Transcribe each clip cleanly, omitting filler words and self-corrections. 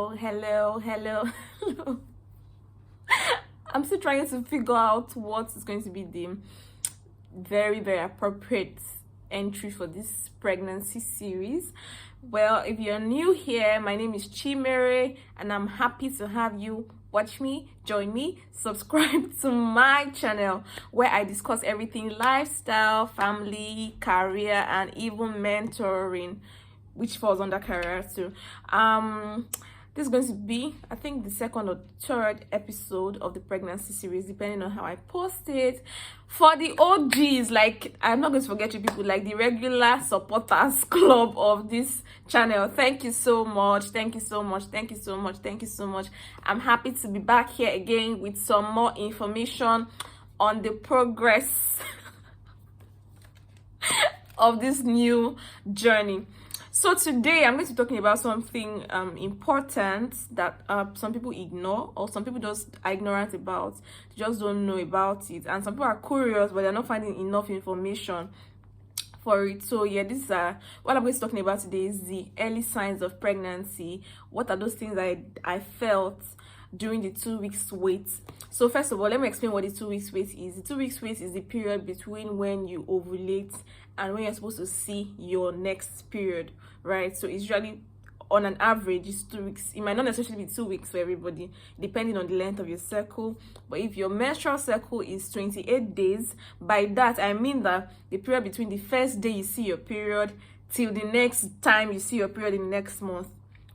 hello. I'm still trying to figure out what is going to be the very appropriate entry for this pregnancy series. Well, if you're new here, my name is Chimere and I'm happy to have you watch me, join me, subscribe to my channel where I discuss everything lifestyle, family, career, and even mentoring, which falls under career too. This is going to be, I think, the second or third episode of the pregnancy series, depending on how I post it. For the OGs, like, I'm not going to forget you people, like the regular supporters club of this channel. Thank you so much. Thank you so much. Thank you so much. Thank you so much. I'm happy to be back here again with some more information on the progress of this new journey. So today I'm going to be talking about something important that some people ignore, or some people just are ignorant about, just don't know about it, and some people are curious but they're not finding enough information for it. So yeah, this is what I'm going to be talking about today is the early signs of pregnancy. What are those things I felt during the 2 weeks wait? So first of all, let me explain what the 2 weeks wait is. The 2 weeks wait is the period between when you ovulate and when you're supposed to see your next period, right? So it's usually, on an average, it's 2 weeks. It might not necessarily be 2 weeks for everybody, depending on the length of your cycle. But if your menstrual cycle is 28 days, by that I mean that the period between the first day you see your period till the next time you see your period in the next month,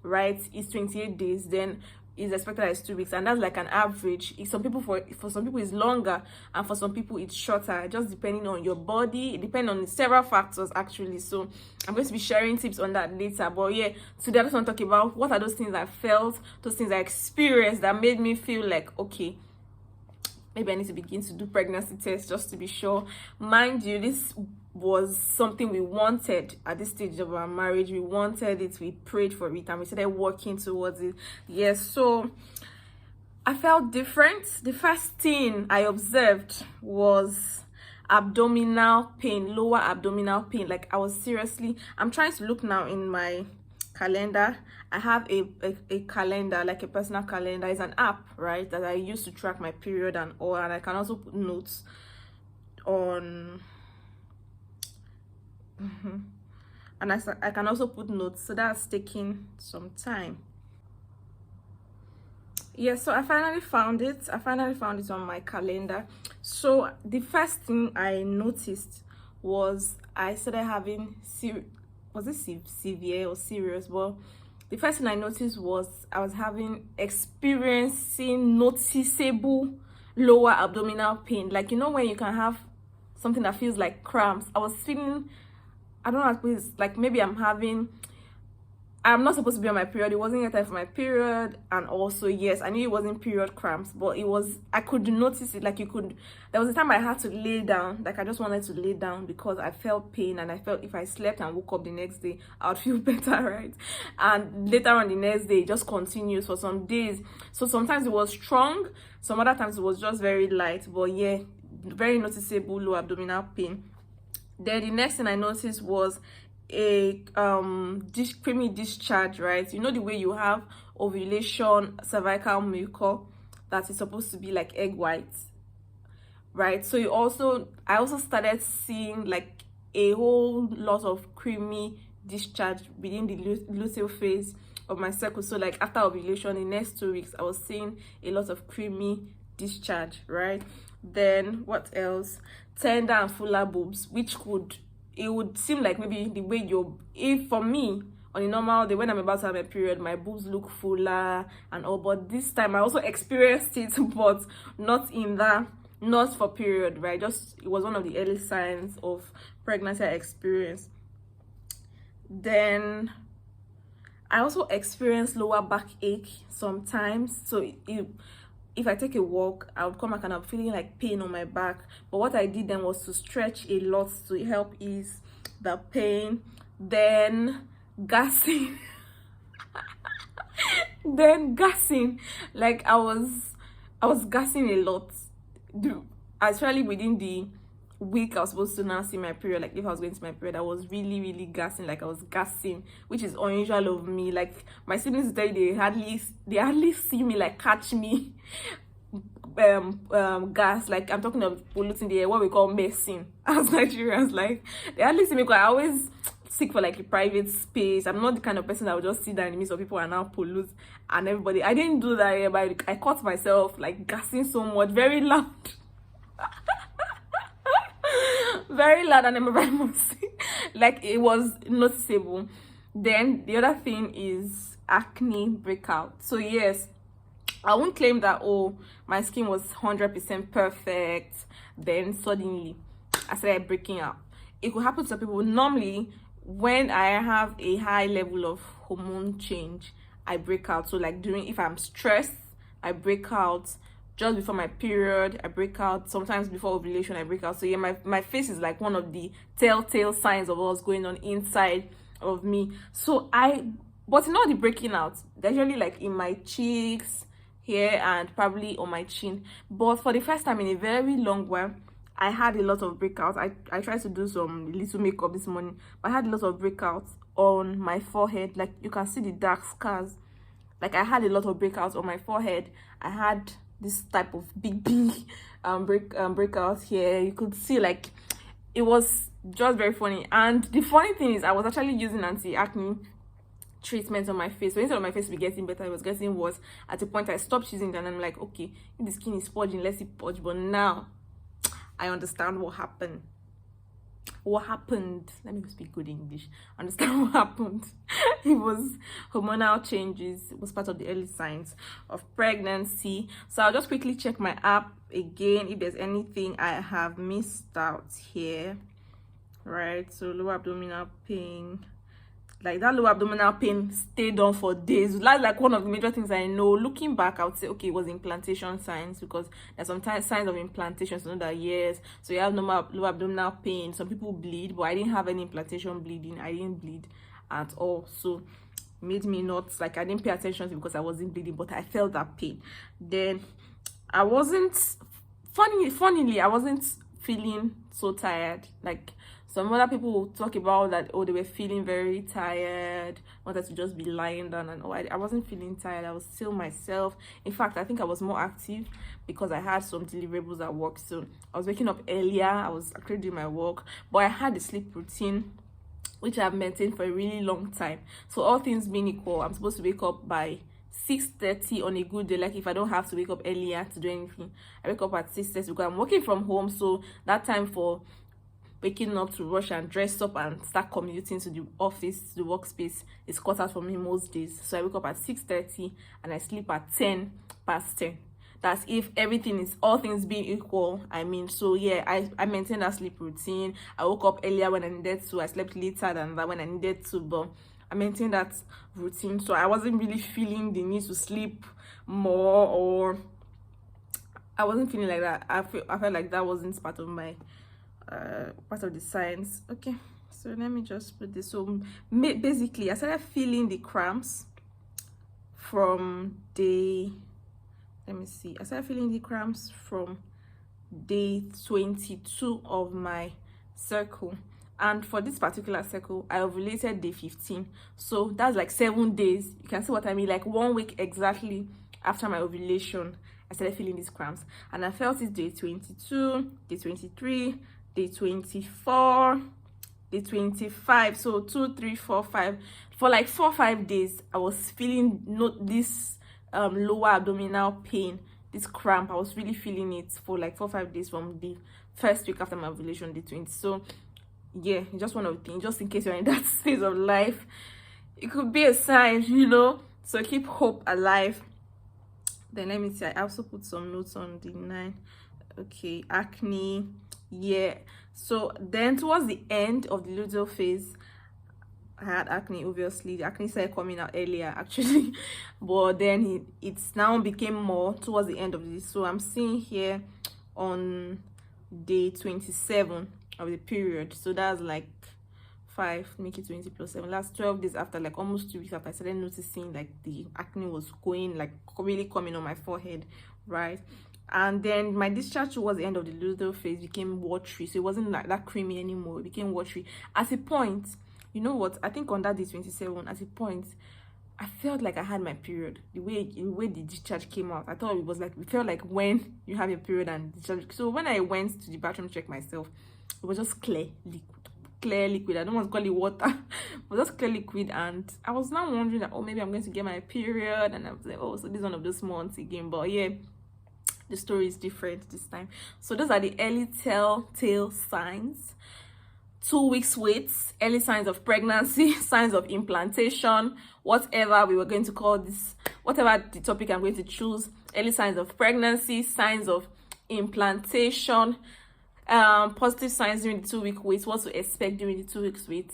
right, is 28 days. Then is expected as 2 weeks, and that's like an average. Some people, for some people it's longer, and for some people it's shorter, just depending on your body. It depends on several factors actually. So I'm going to be sharing tips on that later. But yeah, today I just want to talk about what are those things I felt, those things I experienced that made me feel like, okay, maybe I need to begin to do pregnancy tests just to be sure. Mind you, this was something we wanted at this stage of our marriage. We wanted it, we prayed for it, and we started working towards it. Yes, so I felt different. The first thing I observed was abdominal pain, lower abdominal pain. Like, I was seriously, I'm trying to look now in my calendar. I have a calendar, like a personal calendar. It's an app, right, that I use to track my period and all, and I can also put notes on and I can also put notes, so that's taking some time. Yeah, so I finally found it on my calendar. So the first thing I noticed was I started having severe or serious? Well, the first thing I noticed was I was experiencing noticeable lower abdominal pain. Like, you know, when you can have something that feels like cramps. I was feeling, I don't know, it's like maybe I'm not supposed to be on my period. It wasn't yet time for my period. And also, yes, I knew it wasn't period cramps, but I could notice it. Like, there was a time I had to lay down. Like, I just wanted to lay down because I felt pain, and I felt if I slept and woke up the next day, I would feel better, right? And later on the next day, it just continues for some days. So sometimes it was strong, some other times it was just very light. But yeah, very noticeable low abdominal pain. Then the next thing I noticed was a creamy discharge, right? You know the way you have ovulation, cervical mucus, that is supposed to be like egg whites, right? So I also started seeing like a whole lot of creamy discharge within the luteal phase of my cycle. So like after ovulation, the next 2 weeks, I was seeing a lot of creamy discharge, right? Then what else? Tender and fuller boobs, which it would seem like maybe the way if for me on a normal day when I'm about to have a period, my boobs look fuller and all, but this time I also experienced it, but not for period, right? Just, it was one of the early signs of pregnancy I experienced. Then I also experienced lower backache sometimes. So if I take a walk, I would come back and I'm feeling like pain on my back. But what I did then was to stretch a lot to help ease the pain. Then gassing. Like, I was gassing a lot, especially within the week I was supposed to now see my period, like if I was going to my period, I was really, really gassing, like I was gassing, which is unusual of me. Like my siblings tell you they hardly see me like catch me gas, like I'm talking of polluting the air, what we call messing as Nigerians. Like they hardly see me because I always seek for like a private space. I'm not the kind of person that will just sit down in the midst of people and now pollute and everybody. I didn't do that here, but I caught myself like gassing so much, very loud. Very loud and embarrassing. Like it was noticeable. Then the other thing is acne breakout. So yes, I won't claim that, oh, my skin was 100% perfect, then suddenly I started breaking out. It could happen to people. Normally when I have a high level of hormone change, I break out. So like if I'm stressed, I break out. Just before my period, I break out. Sometimes before ovulation, I break out. So yeah, my face is like one of the telltale signs of what's going on inside of me. So but in all the breaking out, they're usually like in my cheeks, here, and probably on my chin. But for the first time in a very long while, I had a lot of breakouts. I tried to do some little makeup this morning, but I had a lot of breakouts on my forehead. Like you can see the dark scars. Like I had a lot of breakouts on my forehead. I had this type of big breakout here. You could see like it was just very funny. And the funny thing is I was actually using anti-acne treatment on my face. So instead of my face be getting better, it was getting worse. At a point I stopped using it and I'm like, okay, if the skin is purging, let's it purge. But now I understand what happened. Let me speak good English. Understand what happened. It was hormonal changes. It was part of the early signs of pregnancy. So I'll just quickly check my app again if there's anything I have missed out here. Right, so lower abdominal pain. Like that lower abdominal pain stayed on for days. That's like one of the major things I know. Looking back, I would say, okay, it was implantation signs, because there's sometimes signs of implantation, so that yes, so you have normal lower abdominal pain. Some people bleed, but I didn't have any implantation bleeding. I didn't bleed at all, so made me not, like, I didn't pay attention to it because I wasn't bleeding, but I felt that pain. Then I wasn't funnily I wasn't feeling so tired. Like some other people will talk about that, oh, they were feeling very tired, wanted to just be lying down, and I wasn't feeling tired. I was still myself. In fact, I think I was more active because I had some deliverables at work. So I was waking up earlier. I was actually doing my work, but I had a sleep routine which I've maintained for a really long time. So all things being equal, I'm supposed to wake up by 6:30 on a good day. Like if I don't have to wake up earlier to do anything, I wake up at 6:30 because I'm working from home. So that time for waking up to rush and dress up and start commuting to the office, the workspace, is cut out for me most days. So I wake up at 6:30 and I sleep at 10:10. That's if everything is, all things being equal, I mean. So yeah, I maintain that sleep routine. I woke up earlier when I needed to. I slept later than that when I needed to, but I maintained that routine. So I wasn't really feeling the need to sleep more, or I wasn't feeling like that. I felt like that wasn't part of my part of the science. Okay, so let me just put this. So basically I started feeling the cramps from day, I started feeling the cramps from day 22 of my circle. And for this particular circle, I ovulated day 15. So that's like 7 days. You can see what I mean. Like 1 week exactly after my ovulation, I started feeling these cramps. And I felt it day 22, day 23, day 24, day 25. So 2, 3, 4, 5. For like 4 or 5 days, I was feeling this lower abdominal pain, this cramp. I was really feeling it for like 4 or 5 days from the first week after my ovulation, day 20. So yeah, just one of the things, just in case you're in that stage of life, it could be a sign, you know. So keep hope alive. Then let me see, I also put some notes on the 9. Okay, acne. Yeah, so then towards the end of the luteal phase, I had acne. Obviously the acne started coming out earlier actually, but then it's now became more towards the end of this. So I'm seeing here on day 27 of the period, so that's like 5, make it 20 plus 7, last 12 days after, like almost 2 weeks after, I started noticing like the acne was going, like really coming on my forehead, right? And then my discharge towards the end of the luteal phase became watery, so it wasn't like that creamy anymore. It became watery. At a point, you know what, I think on that day 27, at a point I felt like I had my period. The way the discharge came out, I thought it felt like when you have your period and discharge. So when I went to the bathroom to check myself, it was just clear liquid. I don't want to call it water. It was just clear liquid. And I was now wondering that, oh, maybe I'm going to get my period. And I was like, oh, so this is one of those months again. But yeah, the story is different this time. So those are the early telltale signs. 2 weeks wait, early signs of pregnancy, signs of implantation, whatever we were going to call this, whatever the topic I'm going to choose, early signs of pregnancy, signs of implantation, positive signs during the 2 week wait, what to expect during the 2 weeks wait.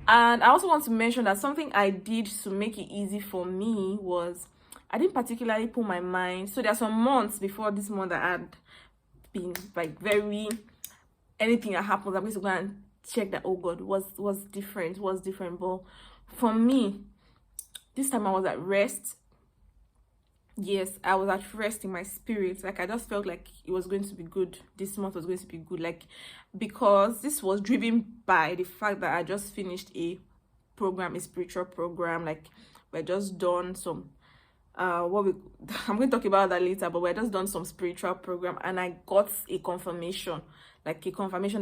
And I also want to mention that something I did to make it easy for me was I didn't particularly put my mind. So there are some months before this month that I had been like anything that happens, I'm going to go and check that, oh God, was different. But for me, this time I was at rest. Yes, I was at rest in my spirit. Like, I just felt like it was going to be good. This month was going to be good. Like, because this was driven by the fact that I just finished a spiritual program. Like, we're just done some I'm going to talk about that later, but we're just done some spiritual program, and I got a confirmation that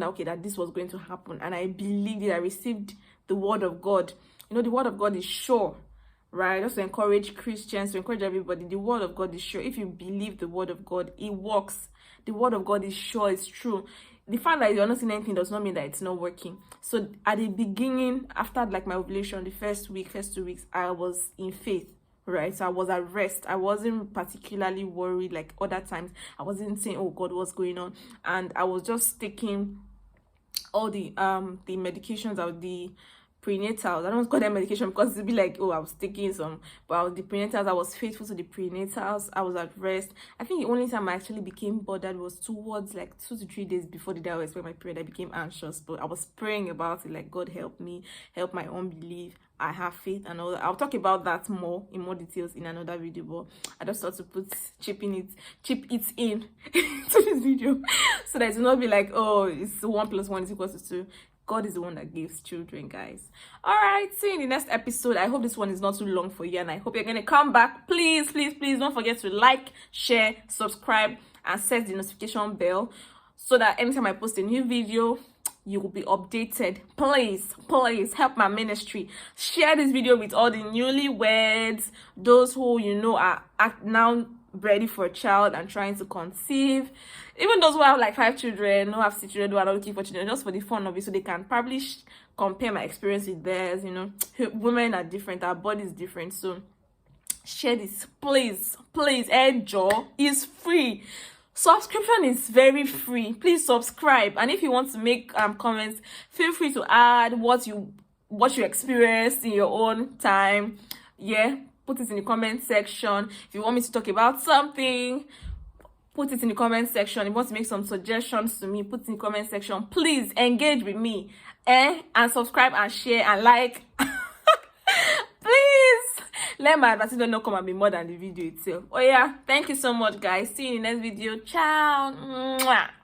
okay, that this was going to happen, and I believed it. I received the word of God. You know, the word of God is sure, right? Just to encourage Christians, to encourage everybody, the word of God is sure. If you believe the word of God, it works. The word of God is sure, it's true. The fact that you're not seeing anything does not mean that it's not working. So at the beginning, after like my ovulation, the first 2 weeks, I was in faith. Right, so I was at rest. I wasn't particularly worried like other times. I wasn't saying, oh God, what's going on? And I was just taking all the medications of the prenatals. I don't call them medication because it'd be like, oh, I was taking some, but the prenatals, I was faithful to the prenatals. I was at rest. I think the only time I actually became bothered was towards like 2 to 3 days before the day I was expecting my period. I became anxious, but I was praying about it, like, God help me, help my unbelief. I have faith and all that. I'll talk about that in more details in another video, but I just thought to chip it in to this video so that it will not be like, oh, it's 1 + 1 = 2. God is the one that gives children, guys. All right, see you in the next episode. I hope this one is not too long for you, and I hope you're going to come back. Please don't forget to like, share, subscribe, and set the notification bell so that anytime I post a new video, you will be updated. Please help my ministry. Share this video with all the newlyweds, those who are now ready for a child and trying to conceive, even those who have like 5 children, who have 6 children, who are not looking for children, just for the fun of it, so they can probably compare my experience with theirs. Women are different, our body is different, so share this, please. Joy is free. Subscription is very free. Please subscribe, and if you want to make comments, feel free to add what you experienced in your own time. Put it in the comment section. If you want me to talk about something, put it in the comment section. If you want to make some suggestions to me, put it in the comment section. Please engage with me, and subscribe and share and like. Please let my advertisement not come and be more than the video itself. Oh yeah, thank you so much, guys. See you in the next video. Ciao. Mwah.